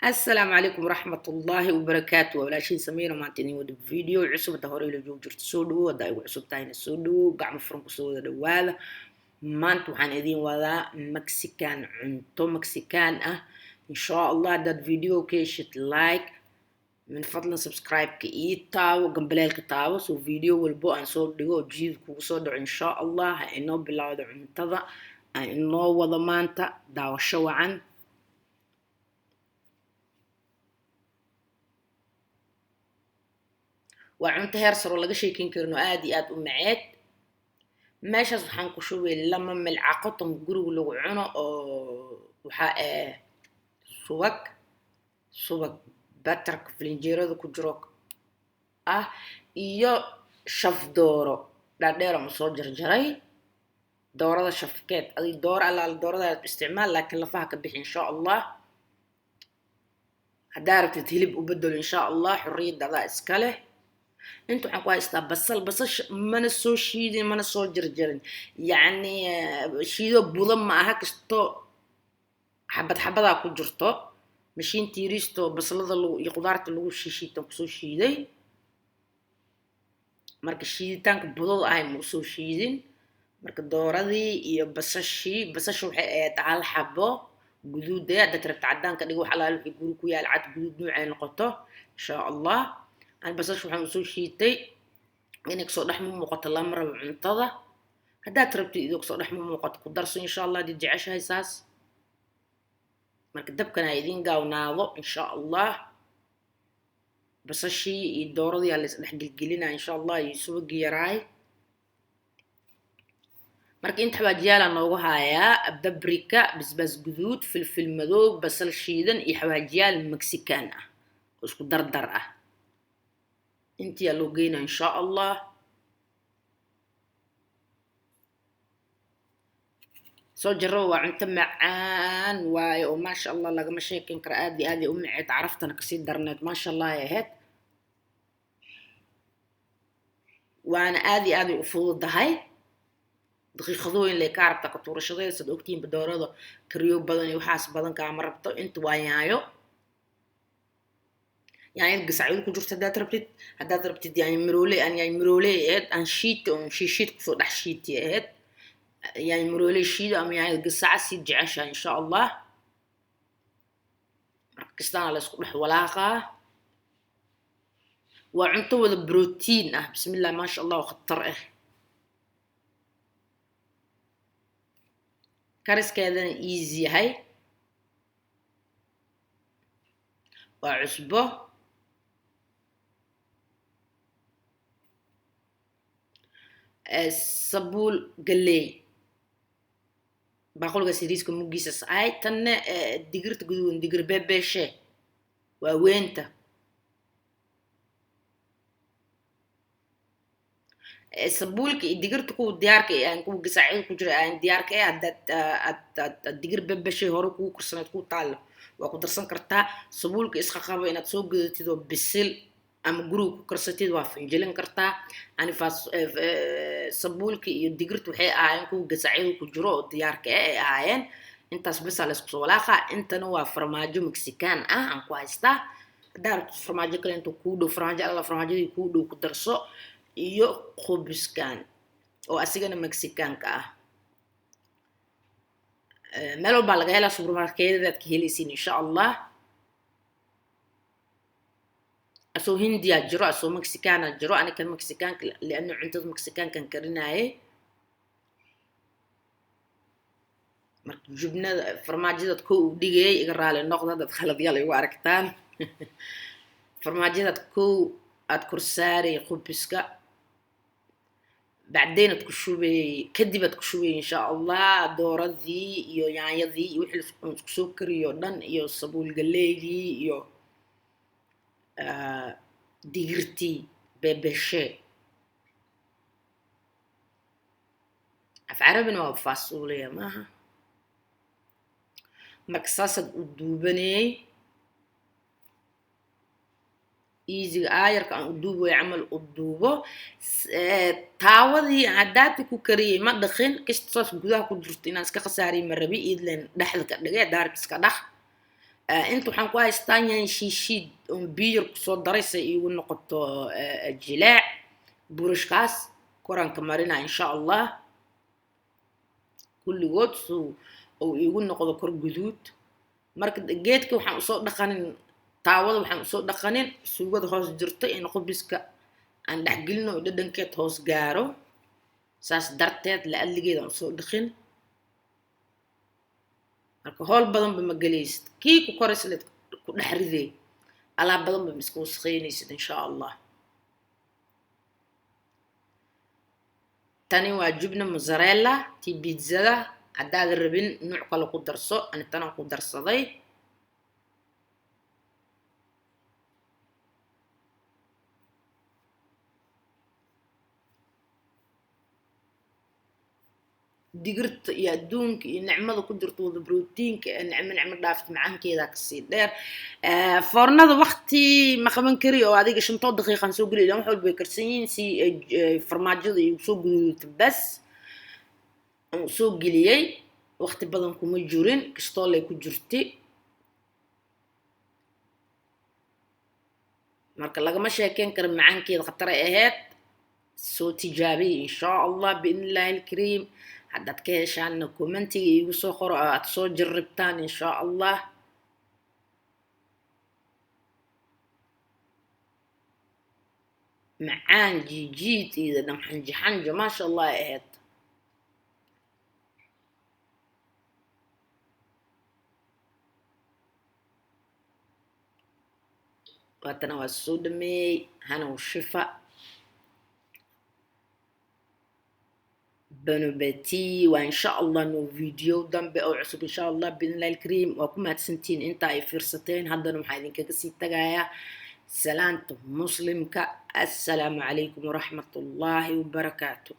السلام عليكم ورحمة الله وبركاته ولا شيء سمينا ما تني ود فيديو عصب ده هوري لجو جرت سودو ودا يقول عصب تاين سودو قام فرنك سودا دوالا ما انتو حان إذين ولا مكسيكان عنتو مكسيكان إن شاء الله ده فيديو كيشت لايك من فضل سبسكرايب كإيتاو قنبلال كتاو سو فيديو والبو أن صوت ديو جيد كوصود إن شاء الله إنه بلاود عنتظا إنه وضمانتا داو شوعا وعنت هيرسر ولا شيء كينكرنو آدي آد أمعات ماشي صحن كشوي لما ملعقتهم جرو لو عنا وحاء سوق بترك فلنجيرة ذو كجروك إيو شف دورو لا دير مصدر جري دورة شفكات هذه دورة على الدورة استعمال لكن لفها كبيح إن شاء الله هدارة تهلب وبدل إن شاء الله حرية دعاء إسكاله انتو حقوا يستا بصل من السو شيدين من السو جرجرين يعني شيدو بولم ما هكستو حبة كو جرتو مشين تيريستو بصل لو يقدرت لو شيشيتو كسو شيدي marka shiiditaanka budada ay soo shiidin marka dooradii iyo basashu waxay ahayd hal xabo guduud ah dadka tacadaanka dhigo waxa la wixii guri ku yaal cad guduud nuucay noqoto insha Allah aan basashu waxaan soo shiitay inay soo dhaxmo muuqato la mar cuntada haddaad rabtid idoo soo dhaxmo muuqato ku darso insha Allah did jeceshahay saas marka dabkana idin gaawnaado insha Allah basashii iyo dooradii la isdhex gelgelinaa insha Allah iyo suuq yaraay marka inta xawaajiyaal noogu hayaa babrika basbas guduud filfil madow basal shiidan iyo xawaajiyaal mexican isku dardar intii loo geeyna insha Allah soo jaro waa cunto macaan waayo oo ma sha Allah laga sheekin kara aad u macaan عرفتنا kasii darneed ma sha Allah yahay وانا آدي أفوض دهي دقيقة اللي كاربتا كتورة شغية صدقتين بدورة كريو بدني وحاس بدن كامربتو انت وايايو يعني القصعيد كجورت هدات ربتت يعني مرولي ان يعني مرولي ان شيت ان شيت كفو دح شيت يعني مرولي شيت ام يعني القصع سيد جعشة ان شاء الله ركزتان على سكوح ولاقة وعنتو ذا بروتين بسم الله ما شاء الله وخطر كارس كذا ايزي هاي وعصبه الصبول قلي باقول سيريسكم مجيسس اي تن ديغرت قدون ديغر بيبيشي ووينتا الصبولك ديغرت كو ديارك يعني كو قسعين كو جرا يعني ديارك الديغر بيبيشي هورو كو كرسنت كو تال waa ku darsan kartaa sabuulka isqa qabo inaad soo gadatid oo bisil ama guriga ku karsatid waa finjilin kartaa ani faas sabuulka iyo digirtu waxay ahaayeen kuwa gasacyada ku jiro oo diyaarka ay ahaayeen intaas bas la isku soo walaaqa intana waa farmaajo mexican aan ku haystaa daar farmaajo kale inta ku dhow farmaajadii ku dhow ku darso iyo khubiskan oo asigana mexicanka ملو بالغيلا سوبر ماركت ذات كهيليسين إن شاء الله أسو هندي أجرو أسو مكسيكان أجرو أنا كان مكسيكان لأنه عندي مكسيكان كان كرناي جبنا فرماجة كو ديجي يقرأ النقطة ذات خلط يلا يواركتان فرماجة كو أتكرساري خبسكا بعدين تكشوبي كدبت تكشوبي إن شاء الله دورة ذي يو يعني ذي وحل سكر يو دن يو صبول قليلي يو ديرتي ببشة في عربنا وفاصوليا ماها مكساسة الدوبني إيزي آير كان أدوبو يعمل أدوبو تاوضي عداتي كو كريه ما دخين كشت صوص قدها كو جرتين اسكا خساري مربي إيد لين دحل كدقية دارك اسكا دخ انتو waxaan ku haystaan yahay shiishiid oo biyo ku soo daraysa igu noqoto jilaac burashkaas koranka marina insha Allah kulligood oo igu noqdo kor guduud marka geedka waxaan soo dhaqanin taawada waxaan soo dhaqanin suugada hoos jirta in qubiska aan dhex gelino dhadhankeed hoos gaaro saas darteed la adligeeda aan soo dhaqin marka hool badan ba ma galaysid kii ku korisleed ku dhex riday alaab badan ba isku wasakhaynaysid insha Allah tani waa jubna mozzarella ti pizzada haddaad rabin nooc kale ku darso ani tan ku darsaday digirta iyo adduunka iyo nicmada ku jirto wada borotiinka nicmo dhaaft macaankeeda ka sii dheer foornada waqti ma qaban kari oo adiga 5 daqiiqan soo geliyo wax walba karsan yihiin si farmaajada iyo soo guduudta bas aan soo geliyay waqti badan kuma jirin kastoo lay ku jirtay marka lagama sheekeen karo macaankeeda khatar ay ahayd soo tijaabi insha Allah biidhnillaahi alkariim haddaad ka heshaan commentiga igu soo qoro aad soo jarribtaan insha Allah macaan jijiid iyo dhanxanjo ma sha Allah ahayd واتنا والسودمي هنا والشفاء بنوبتي وإن شاء الله نو فيديو دنب أو عصب إن شاء الله بإذن الله الكريم وكما تسنتين انت أي فرصتين هذا نمحايدين كاكسي تقايا سلامتم مسلمك السلام عليكم ورحمة الله وبركاته